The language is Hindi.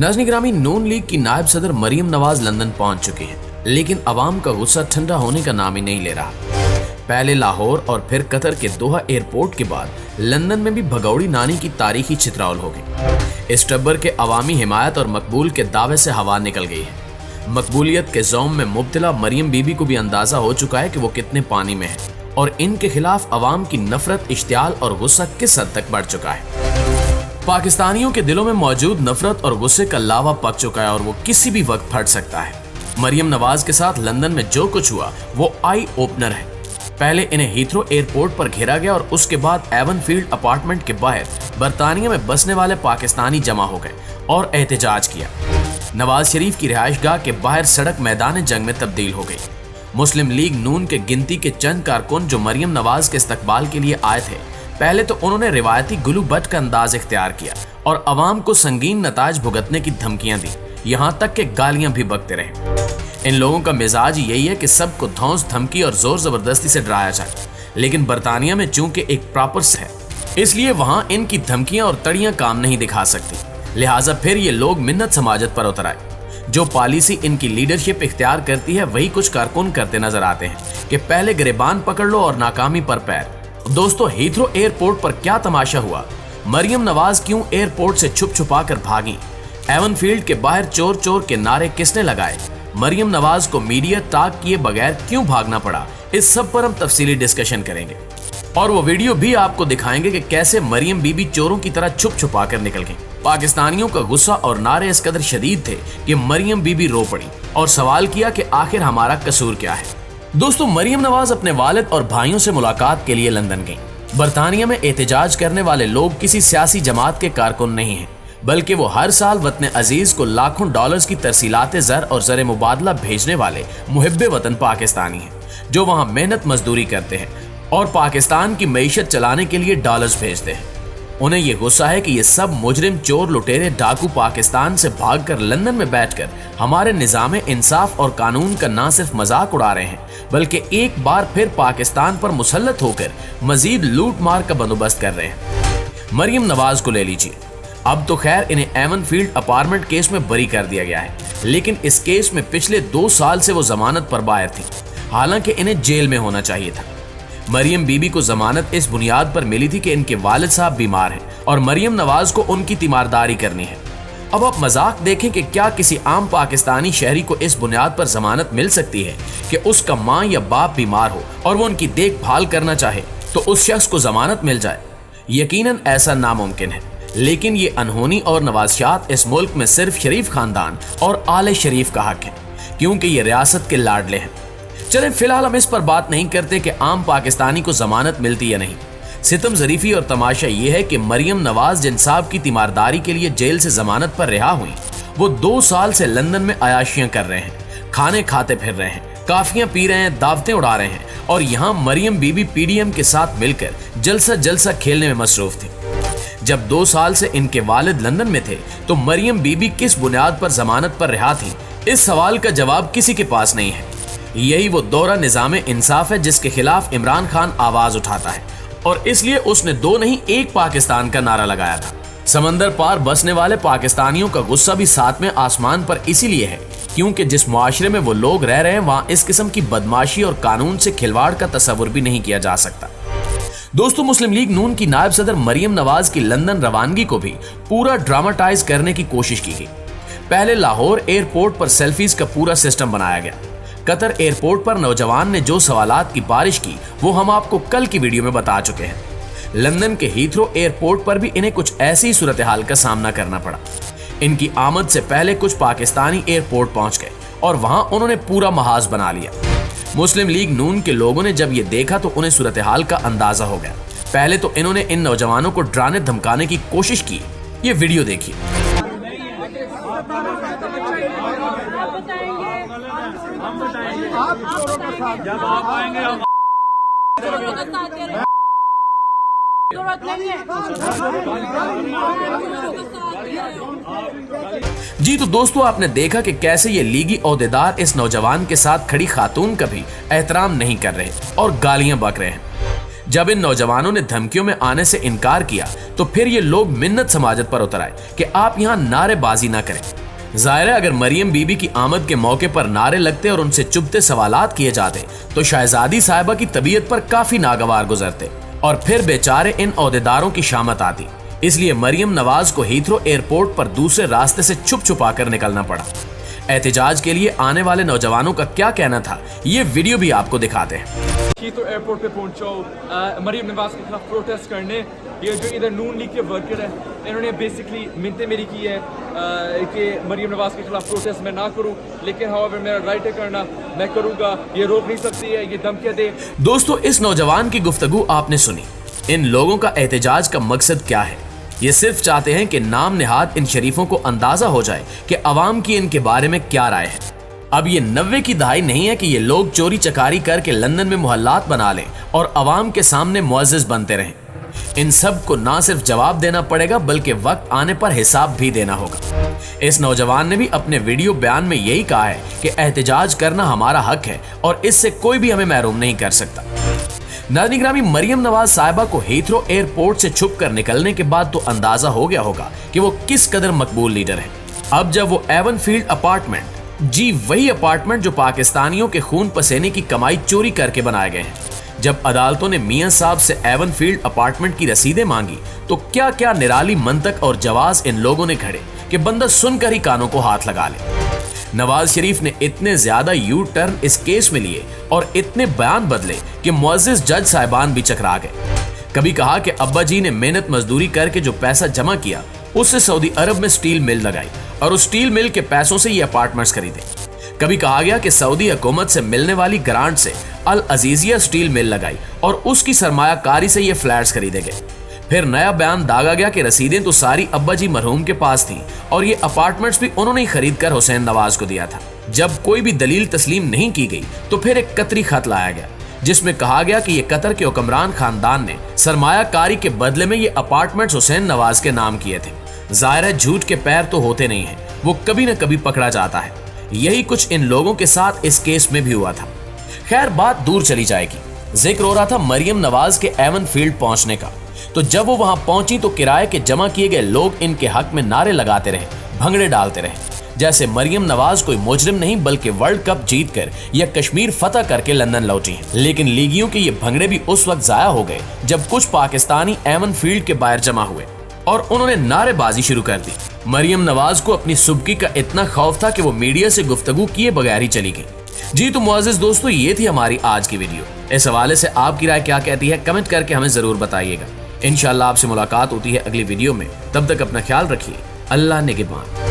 नाज़रीन गिरामी, नून लीग की नायब सदर मरियम नवाज लंदन पहुंच चुकी हैं, लेकिन अवाम का गुस्सा ठंडा होने का नाम ही नहीं ले रहा। पहले लाहौर और फिर कतर के दोहा एयरपोर्ट के बाद लंदन में भी भगौड़ी नानी की तारीखी चित्रावल हो गई। इस टब्बर के अवामी हिमायत और मकबूल के दावे से हवा निकल गई है। मकबूलियत के ज़ौम में मुब्तला मरियम बीबी को भी अंदाजा हो चुका है कि वो कितने पानी में है और इनके खिलाफ अवाम की नफरत, इश्तियाल और गुस्सा किस हद तक बढ़ चुका है। पाकिस्तानियों के दिलों में मौजूद नफरत और गुस्से का लावा पक चुका है और वो किसी भी वक्त फट सकता है। मरियम नवाज के साथ लंदन में जो कुछ हुआ वो आई ओपनर है। पहले इन्हें हीथ्रो एयरपोर्ट पर घेरा गया और उसके बाद एवनफील्ड अपार्टमेंट के बाहर बरतानिया में बसने वाले पाकिस्तानी जमा हो गए और एहतजाज किया। नवाज शरीफ की रिहाइशगाह के बाहर सड़क मैदान जंग में तब्दील हो गई। मुस्लिम लीग नून के गिनती के चंद कारकुन जो मरियम नवाज के इस्तकबाल के लिए आए थे, पहले तो उन्होंने रिवायती गुलू बट का अंदाज इख्तियार किया और अवाम को संगीन नताज भुगतने की धमकियां दी, यहाँ तक कि गालियां भी बकते रहे। इन लोगों का मिजाज यही है कि सबको धौंस, धमकी और जोर जबरदस्ती से डराया जाए, लेकिन बरतानिया में चूंकि एक प्रॉपर्स है, इसलिए वहां इनकी धमकियां और तड़ियां काम नहीं दिखा सकती। लिहाजा फिर ये लोग मिन्नत समाजत पर उतर आए। जो पॉलिसी इनकी लीडरशिप इख्तियार करती है वही कुछ कारकुन करते नजर आते हैं कि पहले गिरेबान पकड़ लो और नाकामी पर पैर। दोस्तों, हीथ्रो एयरपोर्ट पर क्या तमाशा हुआ? मरियम नवाज क्यों एयरपोर्ट से छुप छुपा कर भागी? एवनफील्ड के बाहर चोर चोर के नारे किसने लगाए? मरियम नवाज को मीडिया ताक किए बगैर क्यों भागना पड़ा? इस सब पर हम तफसीली डिस्कशन करेंगे और वो वीडियो भी आपको दिखाएंगे कि कैसे मरियम बीबी चोरों की तरह छुप छुपा कर निकल गई। पाकिस्तानियों का गुस्सा और नारे इस कदर शदीद थे कि मरियम बीबी रो पड़ी और सवाल किया कि आखिर हमारा कसूर क्या है। दोस्तों, मरियम नवाज अपने वालिद और भाइयों से मुलाकात के लिए लंदन गईं। बरतानिया में एहतजाज करने वाले लोग किसी सियासी जमात के कारकुन नहीं हैं, बल्कि वो हर साल वतन अजीज को लाखों डॉलर्स की तरसीलाते ज़र और ज़र मुबादला भेजने वाले मुहिब्बे वतन पाकिस्तानी हैं, जो वहाँ मेहनत मजदूरी करते हैं और पाकिस्तान की मईशत चलाने के लिए डॉलर्स भेजते हैं। उन्हें ये गुस्सा है कि ये सब मुजरिम, चोर, लुटेरे, डाकू पाकिस्तान से भागकर लंदन में बैठकर हमारे निज़ाम इंसाफ और कानून का न सिर्फ मजाक उड़ा रहे हैं, बल्कि एक बार फिर पाकिस्तान पर मुसल्लत होकर मजीद लूट मार का बंदोबस्त कर रहे हैं। मरियम नवाज को ले लीजिए। अब तो खैर इन्हें एवनफील्ड अपार्टमेंट केस में बरी कर दिया गया है, लेकिन इस केस में पिछले 2 साल से वो जमानत पर बाहर थी, हालांकि इन्हें जेल में होना चाहिए था। मरियम बीबी को जमानत इस बुनियाद पर मिली थी कि इनके वालिद साहब बीमार हैं और मरियम नवाज को उनकी तीमारदारी करनी है। अब आप मजाक देखें कि क्या किसी आम पाकिस्तानी शहरी को इस बुनियाद पर जमानत मिल सकती है कि उसका माँ या बाप बीमार हो और वो उनकी देखभाल करना चाहे तो उस शख्स को जमानत मिल जाए? यकीनन ऐसा नामुमकिन है, लेकिन ये अनहोनी और नवाज़शात इस मुल्क में सिर्फ शरीफ खानदान और आले शरीफ का हक है, क्योंकि ये रियासत के लाडले हैं। चले फिलहाल हम इस पर बात नहीं करते कि आम पाकिस्तानी को जमानत मिलती या नहीं। सितम ज़रीफ़ी और तमाशा ये है कि मरियम नवाज जिन साहब की तीमारदारी के लिए जेल से जमानत पर रिहा हुई, वो 2 साल से लंदन में अयाशियां कर रहे हैं, खाने खाते फिर रहे हैं, काफियां पी रहे हैं, दावतें उड़ा रहे हैं और यहाँ मरियम बीबी पीडीएम के साथ मिलकर जलसा जलसा खेलने में मसरूफ थी। जब 2 साल से इनके वालिद लंदन में थे तो मरियम बीबी किस बुनियाद पर जमानत पर रिहा थी? इस सवाल का जवाब किसी के पास नहीं है। यही वो दौरा निज़ाम इंसाफ है जिसके खिलाफ इमरान खान आवाज उठाता है और इसलिए उसने 2 नहीं 1 पाकिस्तान का नारा लगाया था। समंदर पार बसने वाले पाकिस्तानियों का गुस्सा भी 7वें आसमान पर इसीलिए है क्योंकि जिस मुआशरे में वो लोग रह रहे हैं वहाँ इस किस्म की बदमाशी और कानून से खिलवाड़ का तस्वुर भी नहीं किया जा सकता। दोस्तों, मुस्लिम लीग नून की नायब सदर मरियम नवाज की लंदन रवानगी को भी पूरा ड्रामाटाइज करने की कोशिश की गई। पहले लाहौर एयरपोर्ट पर सेल्फीज का पूरा सिस्टम बनाया गया। कतर एयरपोर्ट पर नौजवान ने जो सवालात की बारिश की वो हम आपको कल की वीडियो में बता चुके हैं। लंदन के हीथ्रो एयरपोर्ट पर भी इन्हें कुछ ऐसी सूरत हाल का सामना करना पड़ा। इनकी आमद से पहले कुछ पाकिस्तानी एयरपोर्ट पहुंच गए और वहां उन्होंने पूरा महाज बना लिया। मुस्लिम लीग नून के लोगों ने जब ये देखा तो उन्हें सूरत हाल का अंदाजा हो गया। पहले तो इन्होंने इन नौजवानों को डराने धमकाने की कोशिश की। ये वीडियो देखिए। जब आप आएंगे जी तो दोस्तों, आपने देखा कि कैसे ये लीगी ओहदेदार इस नौजवान के साथ खड़ी खातून का भी एहतराम नहीं कर रहे और गालियां बक रहे हैं। जब इन नौजवानों ने धमकियों में आने से इनकार किया तो फिर ये लोग मिन्नत समाजत पर उतर आए कि आप यहाँ नारेबाजी ना करें। जाहिर है अगर मरियम बीबी की आमद के मौके पर नारे लगते और उनसे चुभते सवालात किए जाते तो शहजादी साहिबा की तबीयत पर काफी नागवार गुजरते और फिर बेचारे इन ओहदेदारों की शामत आती। इसलिए मरियम नवाज को हीथ्रो एयरपोर्ट पर दूसरे रास्ते से छुप छुपा कर निकलना पड़ा। एहतजाज के लिए आने वाले नौजवानों का क्या कहना था, ये वीडियो भी आपको दिखाते हैं। हीथ्रो एयरपोर्ट पे पहुंचो मरियम नवाज के खिलाफ प्रोटेस्ट करने। ये जो इधर नून लीग के वर्कर हैं इन्होंने बेसिकली मिन्नतें मेरी की है कि मरियम नवाज के खिलाफ प्रोटेस्ट मैं ना करूं, लेकिन हाउएवर मेरा राइट है करना, मैं करूंगा, ये रोक नहीं सकती है, ये धमकियां दे। दोस्तों इस नौजवान की गुफ्तगू आपने सुनी। इन लोगों का एहतजाज का मकसद क्या है? ये सिर्फ चाहते हैं कि नाम निहाद इन शरीफों को अंदाजा हो जाए कि अवाम की इनके बारे में क्या राय है। अब ये 90 की दहाई नहीं है कि ये लोग चोरी चकारी करके लंदन में मोहल्लात बना लें और अवाम के सामने मुअज़्ज़िज़ बनते रहें। इन सब को ना सिर्फ जवाब देना पड़ेगा बल्कि वक्त आने पर हिसाब भी देना होगा। इस नौजवान ने भी अपने वीडियो बयान में यही कहा है कि एहतजाज करना हमारा हक है और इससे कोई भी हमें महरूम नहीं कर सकता। नाज़रीन, मरियम नवाज साहिबा को हीथ्रो एयरपोर्ट से छुप कर निकलने के बाद तो अंदाजा हो गया होगा कि वो किस कदर मकबूल लीडर है। अब जब वो एवनफील्ड अपार्टमेंट, जी वही अपार्टमेंट जो पाकिस्तानियों के खून पसीने की कमाई चोरी करके बनाए गए हैं, जब अदालतों ने मियां साहब से एवनफील्ड अपार्टमेंट की रसीदें मांगी तो क्या क्या निराली मंतक और जवाज इन लोगों ने खड़े कि बंदा सुनकर ही कानों को हाथ लगा ले। नवाज शरीफ ने इतने ज्यादा यू टर्न इस केस में लिए और इतने बयान बदले कि मुअज़्ज़िज़ जज साहिबान भी चकरा गए। कभी कहा कि अब्बा जी ने मेहनत मजदूरी करके जो पैसा जमा किया उससे सऊदी अरब में स्टील मिल लगाई और उस स्टील मिल के पैसों से ये अपार्टमेंट्स खरीदे। कभी कहा गया कि सऊदी हुकूमत से मिलने वाली ग्रांट से अल अजीजिया स्टील मिल लगाई और उसकी सरमायाकारी से ये फ्लैट्स खरीदे गए। फिर नया बयान दागा गया कि रसीदें तो सारी अब्बा जी मरहूम के पास थी और ये अपार्टमेंट्स भी उन्होंने ही खरीद कर हुसैन नवाज को दिया था। जब कोई भी दलील तस्लीम नहीं की गई तो फिर एक कतरी खत लाया गया जिसमें कहा गया कि ये कतर के हुक्मरान खानदान ने सरमायाकारी के बदले में ये अपार्टमेंट्स हुसैन नवाज के नाम किए थे। जाहिर है झूठ के पैर तो होते नहीं है, वो कभी न कभी पकड़ा जाता है। यही कुछ इन लोगों के साथ इस केस में भी हुआ था। खैर बात दूर चली जाएगी। जिक्र हो रहा था मरियम नवाज के एवनफील्ड पहुंचने का, तो जब वो वहां पहुंची तो किराए के जमा किए गए लोग इनके हक में नारे लगाते रहे, भंगड़े डालते रहे, जैसे मरियम नवाज कोई मुजरिम नहीं बल्कि वर्ल्ड कप जीतकर या कश्मीर फतह करके लंदन लौटी है। लेकिन लीगियों के ये भंगड़े भी उस वक्त जाया हो गए जब कुछ पाकिस्तानी एवनफील्ड के बाहर जमा हुए और उन्होंने नारेबाजी शुरू कर दी। मरियम नवाज को अपनी सुबकी का इतना खौफ था कि वो मीडिया से गुफ्तगू किए बगैर ही चली गई। जी तो मुअज़्ज़िज़ दोस्तों, ये थी हमारी आज की वीडियो। इस हवाले से आपकी राय क्या कहती है कमेंट करके हमें जरूर बताइएगा। इंशाअल्लाह आपसे मुलाकात होती है अगली वीडियो में। तब तक अपना ख्याल रखिए। अल्लाह निगहबान।